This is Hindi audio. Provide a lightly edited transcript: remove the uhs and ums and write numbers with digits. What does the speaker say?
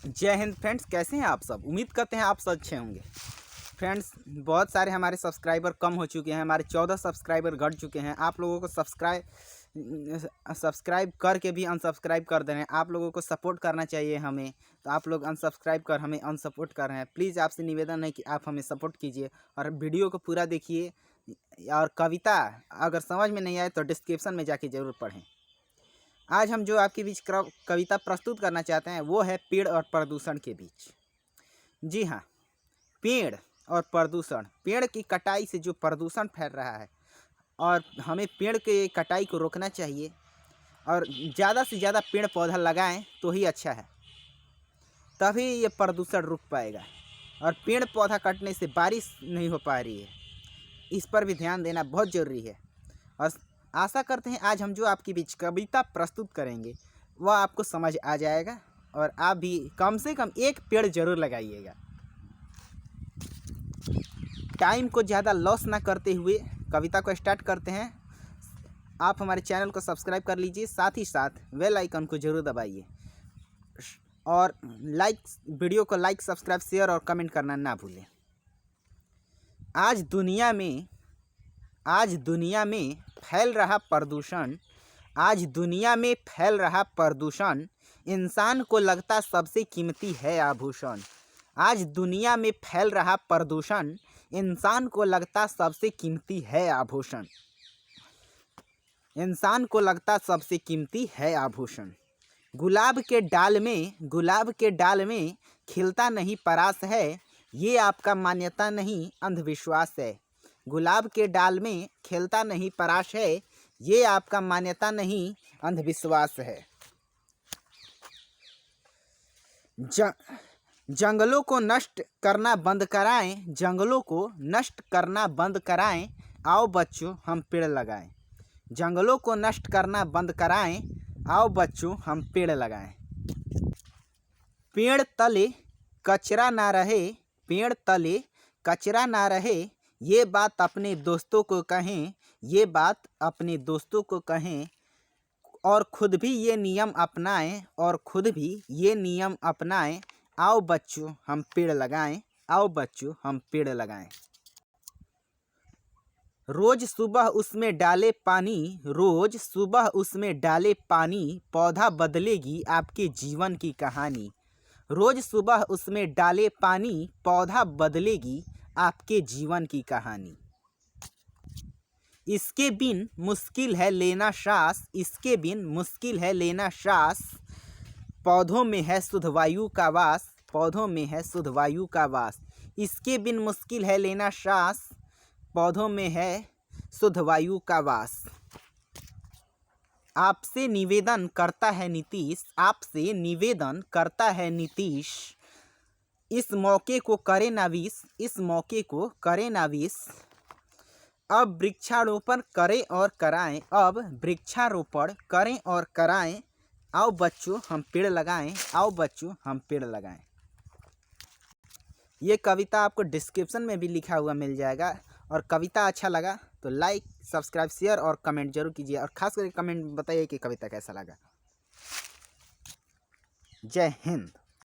जय हिंद फ्रेंड्स, कैसे हैं आप सब। उम्मीद करते हैं आप सब अच्छे होंगे। फ्रेंड्स, बहुत सारे हमारे सब्सक्राइबर कम हो चुके हैं, हमारे 14 सब्सक्राइबर घट चुके हैं। आप लोगों को सब्सक्राइब करके भी अनसब्सक्राइब कर दे रहे हैं। आप लोगों को सपोर्ट करना चाहिए हमें, तो आप लोग अनसब्सक्राइब कर हमें अनसपोर्ट कर रहे हैं। प्लीज़ आपसे निवेदन है कि आप हमें सपोर्ट कीजिए और वीडियो को पूरा देखिए। और कविता अगर समझ में नहीं आए तो डिस्क्रिप्शन में जाके ज़रूर पढ़ें। आज हम जो आपके बीच कविता प्रस्तुत करना चाहते हैं वो है पेड़ और प्रदूषण के बीच। जी हाँ, पेड़ और प्रदूषण। पेड़ की कटाई से जो प्रदूषण फैल रहा है और हमें पेड़ के कटाई को रोकना चाहिए और ज़्यादा से ज़्यादा पेड़ पौधा लगाएं तो ही अच्छा है, तभी ये प्रदूषण रुक पाएगा। और पेड़ पौधा कटने से बारिश नहीं हो पा रही है, इस पर भी ध्यान देना बहुत ज़रूरी है। और आशा करते हैं आज हम जो आपके बीच कविता प्रस्तुत करेंगे वह आपको समझ आ जाएगा और आप भी कम से कम एक पेड़ जरूर लगाइएगा। टाइम को ज़्यादा लॉस ना करते हुए कविता को स्टार्ट करते हैं। आप हमारे चैनल को सब्सक्राइब कर लीजिए, साथ ही साथ बेल आइकन को जरूर दबाइए और वीडियो को लाइक, सब्सक्राइब, शेयर और कमेंट करना ना भूलें। आज दुनिया में फैल रहा प्रदूषण इंसान को लगता सबसे कीमती है आभूषण। आज दुनिया में फैल रहा प्रदूषण इंसान को लगता सबसे कीमती है आभूषण। गुलाब के डाल में खिलता नहीं परास है, ये आपका मान्यता नहीं अंधविश्वास है। गुलाब के डाल में खिलता नहीं परास है, ये आपका मान्यता नहीं अंधविश्वास है। जंगलों को नष्ट करना बंद कराएं, आओ बच्चों हम पेड़ लगाएं। जंगलों को नष्ट करना बंद कराएं, आओ बच्चों हम पेड़ लगाएं। पेड़ तले कचरा ना रहे, ये बात अपने दोस्तों को कहें और खुद भी ये नियम अपनाएं। आओ बच्चों हम पेड़ लगाएं। रोज सुबह उसमें डाले पानी, पौधा बदलेगी आपके जीवन की कहानी। रोज सुबह उसमें डाले पानी, पौधा बदलेगी आपके जीवन की कहानी। इसके बिन मुश्किल है लेना श्वास, पौधों में है शुद्ध वायु का वास। इसके बिन मुश्किल है लेना श्वास, पौधों में है शुद्ध वायु का वास। आपसे निवेदन करता है नीतीश, इस मौके को करें ना विश। अब वृक्षारोपण करें और कराएं, आओ बच्चों हम पेड़ लगाएं। ये कविता आपको डिस्क्रिप्शन में भी लिखा हुआ मिल जाएगा। और कविता अच्छा लगा तो लाइक, सब्सक्राइब, शेयर और कमेंट जरूर कीजिए और खास करके कमेंट बताइए कि कविता कैसा लगा। जय हिंद।